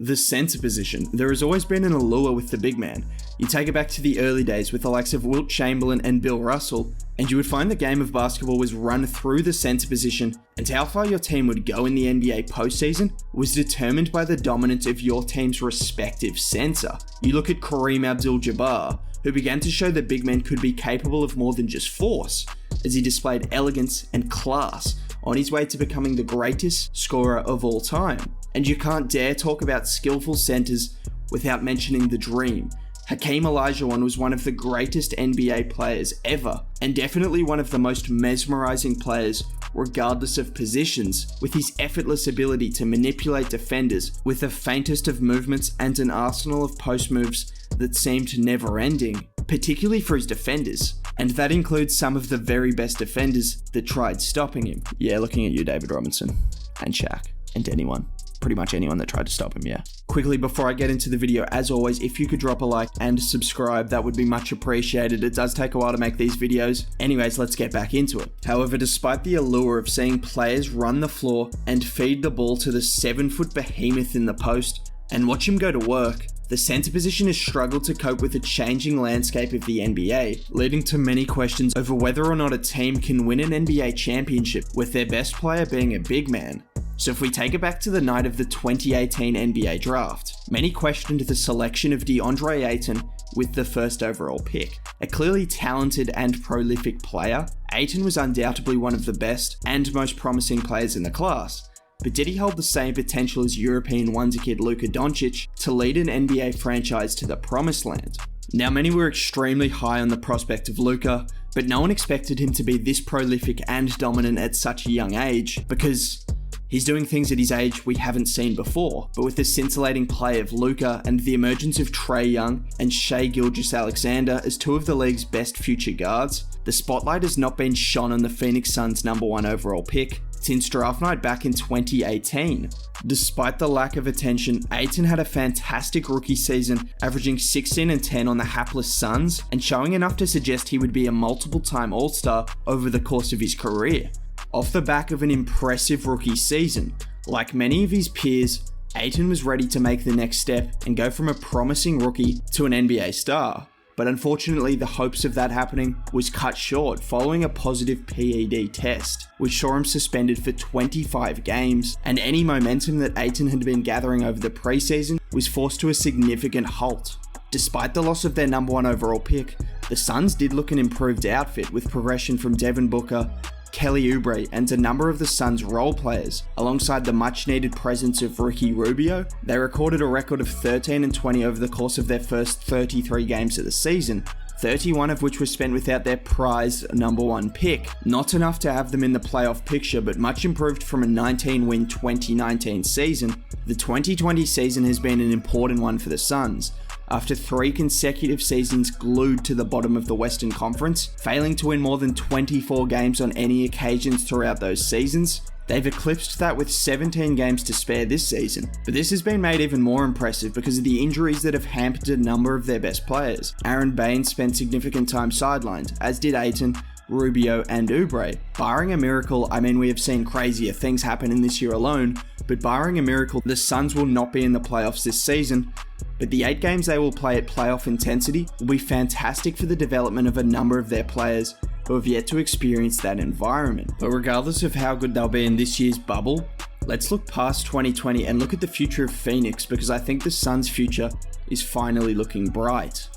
The center position. There has always been an allure with the big man. You take it back to the early days with the likes of Wilt Chamberlain and Bill Russell, and you would find the game of basketball was run through the center position, and how far your team would go in the NBA postseason was determined by the dominance of your team's respective center. You look at Kareem Abdul-Jabbar, who began to show that big men could be capable of more than just force, as he displayed elegance and class on his way to becoming the greatest scorer of all time. And you can't dare talk about skillful centers without mentioning the Dream. Hakeem Olajuwon was one of the greatest NBA players ever, and definitely one of the most mesmerizing players regardless of positions, with his effortless ability to manipulate defenders with the faintest of movements and an arsenal of post moves that seemed never ending, particularly for his defenders. And that includes some of the very best defenders that tried stopping him. Yeah, looking at you, David Robinson, and Shaq, and anyone. Pretty much anyone that tried to stop him, yeah. Quickly, before I get into the video, as always, if you could drop a like and subscribe, that would be much appreciated. It does take a while to make these videos. Anyways, let's get back into it. However, despite the allure of seeing players run the floor and feed the ball to the 7-foot behemoth in the post and watch him go to work, the center position has struggled to cope with the changing landscape of the NBA, leading to many questions over whether or not a team can win an NBA championship with their best player being a big man. So if we take it back to the night of the 2018 NBA draft, many questioned the selection of Deandre Ayton with the first overall pick. A clearly talented and prolific player, Ayton was undoubtedly one of the best and most promising players in the class. But did he hold the same potential as European wonder kid Luka Doncic to lead an NBA franchise to the promised land? Now, many were extremely high on the prospect of Luka, but no one expected him to be this prolific and dominant at such a young age, because he's doing things at his age we haven't seen before. But with the scintillating play of Luka and the emergence of Trae Young and Shai Gilgeous-Alexander as two of the league's best future guards, the spotlight has not been shone on the Phoenix Suns' #1 overall pick since draft night back in 2018. Despite the lack of attention, Ayton had a fantastic rookie season, averaging 16 and 10 on the hapless Suns and showing enough to suggest he would be a multiple-time All-Star over the course of his career. Off the back of an impressive rookie season, like many of his peers, Ayton was ready to make the next step and go from a promising rookie to an NBA star. But unfortunately, the hopes of that happening was cut short following a positive PED test, which saw him suspended for 25 games, and any momentum that Ayton had been gathering over the preseason was forced to a significant halt. Despite the loss of their #1 overall pick, the Suns did look an improved outfit with progression from Devin Booker, Kelly Oubre, and a number of the Suns' role players. Alongside the much-needed presence of Ricky Rubio, they recorded a record of 13 and 20 over the course of their first 33 games of the season, 31 of which were spent without their prized #1 pick. Not enough to have them in the playoff picture, but much improved from a 19-win 2019 season. The 2020 season has been an important one for the Suns. After 3 consecutive seasons glued to the bottom of the Western Conference, failing to win more than 24 games on any occasions throughout those seasons, they've eclipsed that with 17 games to spare this season. But this has been made even more impressive because of the injuries that have hampered a number of their best players. Aaron Baines spent significant time sidelined, as did Ayton, Rubio, and Oubre. Barring a miracle, I mean, we have seen crazier things happen in this year alone, but barring a miracle, the Suns will not be in the playoffs this season. But the 8 games they will play at playoff intensity will be fantastic for the development of a number of their players who have yet to experience that environment. But regardless of how good they'll be in this year's bubble, let's look past 2020 and look at the future of Phoenix, because I think the Suns' future is finally looking bright.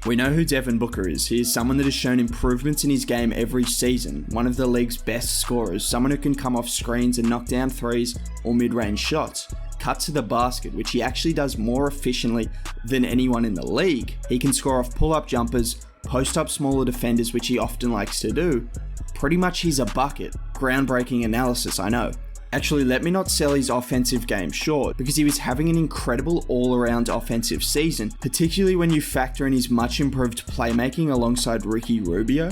We know who Devin Booker is. He is someone that has shown improvements in his game every season, one of the league's best scorers, someone who can come off screens and knock down threes or mid-range shots, cut to the basket, which he actually does more efficiently than anyone in the league. He can score off pull-up jumpers, post up smaller defenders, which he often likes to do. Pretty much he's a bucket. Groundbreaking analysis, I know. Actually, let me not sell his offensive game short, because he was having an incredible all-around offensive season, particularly when you factor in his much improved playmaking alongside Ricky Rubio.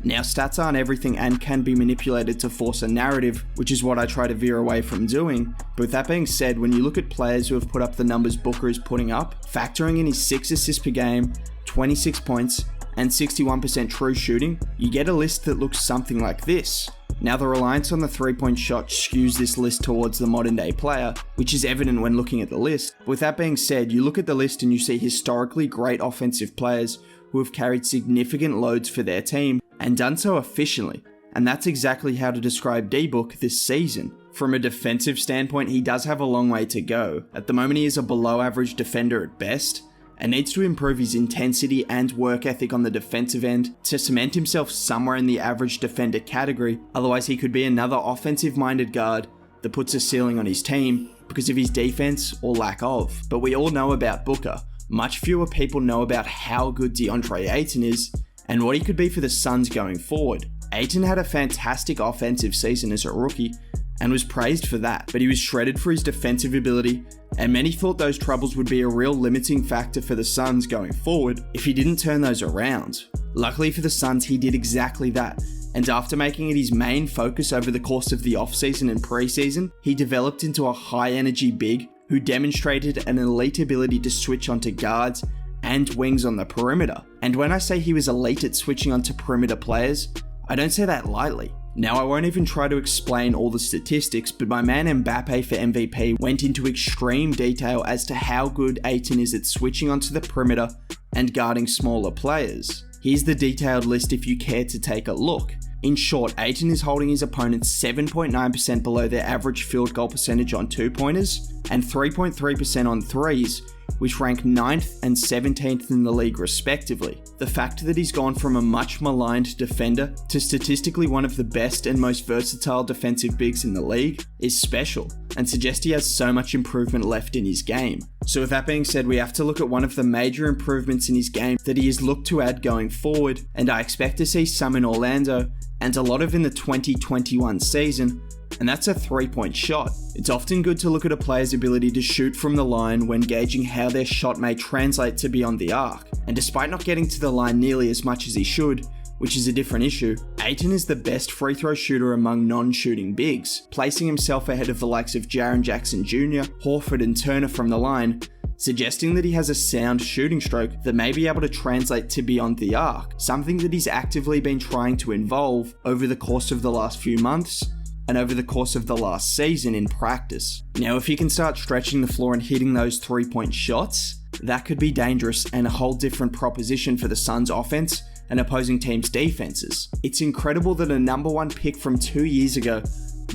Now, stats aren't everything and can be manipulated to force a narrative, which is what I try to veer away from doing. But with that being said, when you look at players who have put up the numbers Booker is putting up, factoring in his 6 assists per game, 26 points, and 61% true shooting, you get a list that looks something like this. Now, the reliance on the three-point shot skews this list towards the modern-day player, which is evident when looking at the list. But with that being said, you look at the list and you see historically great offensive players who have carried significant loads for their team and done so efficiently. And that's exactly how to describe D-Book this season. From a defensive standpoint, he does have a long way to go. At the moment, he is a below-average defender at best, and needs to improve his intensity and work ethic on the defensive end to cement himself somewhere in the average defender category. Otherwise, he could be another offensive-minded guard that puts a ceiling on his team because of his defense or lack of. But we all know about Booker. Much fewer people know about how good Deandre Ayton is and what he could be for the Suns going forward. Ayton had a fantastic offensive season as a rookie and was praised for that, but he was shredded for his defensive ability, and many thought those troubles would be a real limiting factor for the Suns going forward if he didn't turn those around. Luckily for the Suns, he did exactly that, and after making it his main focus over the course of the offseason and preseason, he developed into a high-energy big who demonstrated an elite ability to switch onto guards and wings on the perimeter. And when I say he was elite at switching onto perimeter players, I don't say that lightly. Now, I won't even try to explain all the statistics, but my man Mbappe for MVP went into extreme detail as to how good Ayton is at switching onto the perimeter and guarding smaller players. Here's the detailed list if you care to take a look. In short, Ayton is holding his opponents 7.9% below their average field goal percentage on two-pointers and 3.3% on threes, which rank 9th and 17th in the league respectively. The fact that he's gone from a much maligned defender to statistically one of the best and most versatile defensive bigs in the league is special, and suggests he has so much improvement left in his game. So with that being said, we have to look at one of the major improvements in his game that he has looked to add going forward, and I expect to see some in Orlando, and a lot of in the 2021 season, and that's a three-point shot. It's often good to look at a player's ability to shoot from the line when gauging how their shot may translate to beyond the arc. And despite not getting to the line nearly as much as he should, which is a different issue, Ayton is the best free throw shooter among non-shooting bigs, placing himself ahead of the likes of Jaren Jackson Jr., Horford and Turner from the line, suggesting that he has a sound shooting stroke that may be able to translate to beyond the arc, something that he's actively been trying to evolve over the course of the last few months and over the course of the last season in practice. Now, if he can start stretching the floor and hitting those three-point shots, that could be dangerous and a whole different proposition for the Suns' offense and opposing teams' defenses. It's incredible that a number one pick from 2 years ago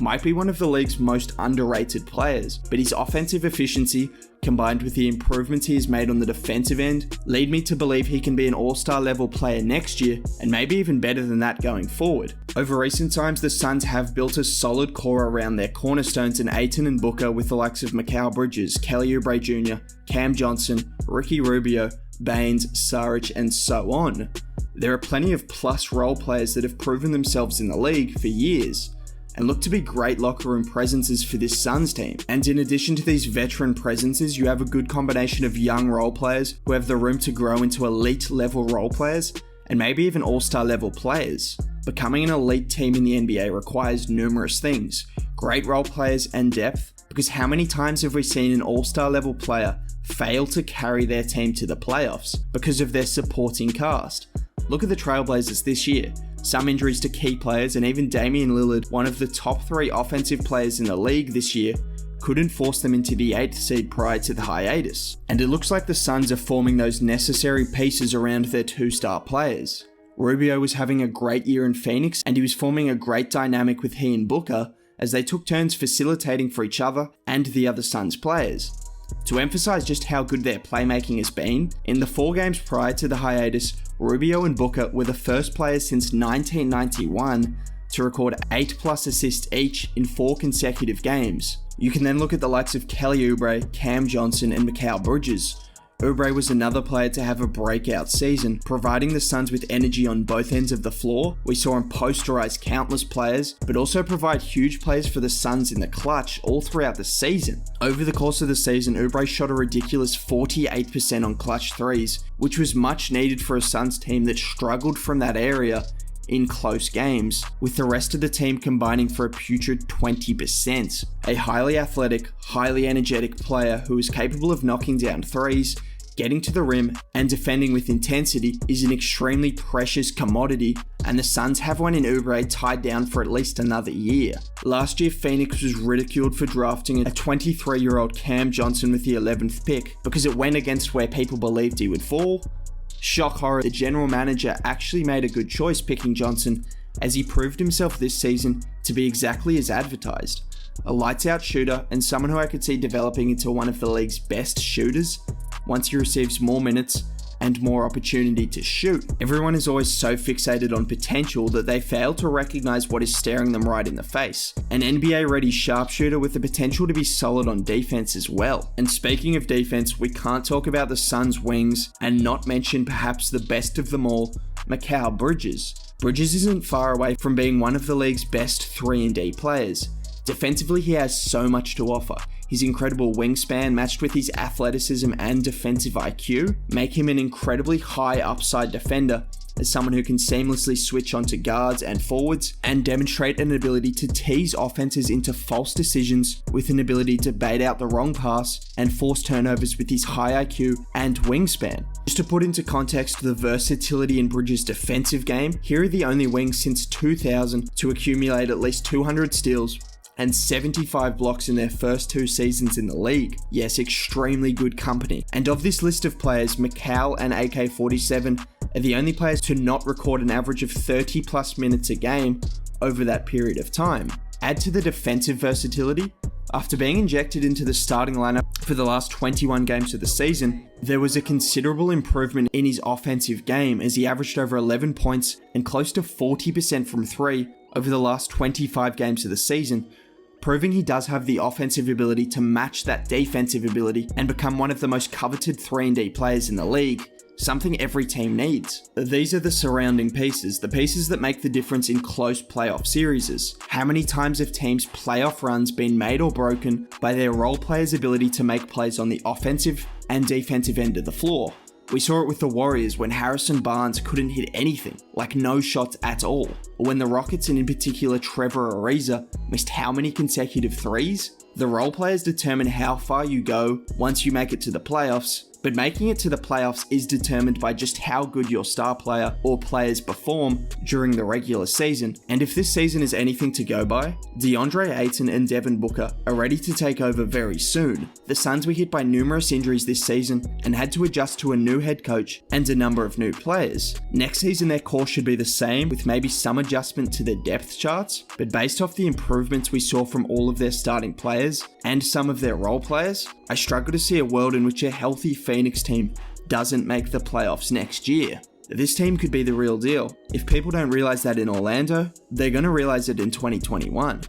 might be one of the league's most underrated players, but his offensive efficiency, combined with the improvements he has made on the defensive end, lead me to believe he can be an all-star level player next year, and maybe even better than that going forward. Over recent times, the Suns have built a solid core around their cornerstones in Ayton and Booker with the likes of Mikal Bridges, Kelly Oubre Jr., Cam Johnson, Ricky Rubio, Baines, Saric, and so on. There are plenty of plus role players that have proven themselves in the league for years, and look to be great locker room presences for this Suns team. And in addition to these veteran presences, you have a good combination of young role players who have the room to grow into elite level role players, and maybe even all-star level players. Becoming an elite team in the NBA requires numerous things: great role players and depth, because how many times have we seen an all-star level player fail to carry their team to the playoffs because of their supporting cast? Look at the Trailblazers this year. Some injuries to key players, and even Damian Lillard, one of the top 3 offensive players in the league this year, couldn't force them into the 8th seed prior to the hiatus. And it looks like the Suns are forming those necessary pieces around their 2-star players. Rubio was having a great year in Phoenix, and he was forming a great dynamic with he and Booker as they took turns facilitating for each other and the other Suns players. To emphasize just how good their playmaking has been, in the 4 games prior to the hiatus, Rubio and Booker were the first players since 1991 to record 8+ assists each in 4 consecutive games. You can then look at the likes of Kelly Oubre, Cam Johnson, and Mikal Bridges. Oubre was another player to have a breakout season, providing the Suns with energy on both ends of the floor. We saw him posterize countless players, but also provide huge plays for the Suns in the clutch all throughout the season. Over the course of the season, Oubre shot a ridiculous 48% on clutch threes, which was much needed for a Suns team that struggled from that area in close games, with the rest of the team combining for a putrid 20%. A highly athletic, highly energetic player who is capable of knocking down threes, getting to the rim and defending with intensity is an extremely precious commodity, and the Suns have one in Oubre tied down for at least another year. Last year, Phoenix was ridiculed for drafting a 23-year-old Cam Johnson with the 11th pick because it went against where people believed he would fall. Shock horror, the general manager actually made a good choice picking Johnson, as he proved himself this season to be exactly as advertised. A lights-out shooter and someone who I could see developing into one of the league's best shooters once he receives more minutes and more opportunity to shoot. Everyone is always so fixated on potential that they fail to recognize what is staring them right in the face. An NBA-ready sharpshooter with the potential to be solid on defense as well. And speaking of defense, we can't talk about the Suns' wings and not mention perhaps the best of them all, Mikal Bridges. Bridges isn't far away from being one of the league's best 3-and-D players. Defensively, he has so much to offer. His incredible wingspan matched with his athleticism and defensive IQ make him an incredibly high upside defender as someone who can seamlessly switch onto guards and forwards and demonstrate an ability to tease offenses into false decisions with an ability to bait out the wrong pass and force turnovers with his high IQ and wingspan. Just to put into context the versatility in Bridges' defensive game, here are the only wings since 2000 to accumulate at least 200 steals and 75 blocks in their first 2 seasons in the league. Yes, extremely good company. And of this list of players, Mikal and AK-47 are the only players to not record an average of 30 plus minutes a game over that period of time. Add to the defensive versatility, after being injected into the starting lineup for the last 21 games of the season, there was a considerable improvement in his offensive game as he averaged over 11 points and close to 40% from 3 over the last 25 games of the season, proving he does have the offensive ability to match that defensive ability and become one of the most coveted 3-and-D players in the league, something every team needs. These are the surrounding pieces, the pieces that make the difference in close playoff series. How many times have teams' playoff runs been made or broken by their role players' ability to make plays on the offensive and defensive end of the floor? We saw it with the Warriors when Harrison Barnes couldn't hit anything, like no shots at all, or when the Rockets and in particular Trevor Ariza missed how many consecutive threes? The role players determine how far you go once you make it to the playoffs, but making it to the playoffs is determined by just how good your star player or players perform during the regular season. And if this season is anything to go by, Deandre Ayton and Devin Booker are ready to take over very soon. The Suns were hit by numerous injuries this season and had to adjust to a new head coach and a number of new players. Next season their core should be the same, with maybe some adjustment to their depth charts, but based off the improvements we saw from all of their starting players and some of their role players, I struggle to see a world in which a healthy Phoenix team doesn't make the playoffs next year. This team could be the real deal. If people don't realize that in Orlando, they're going to realize it in 2021.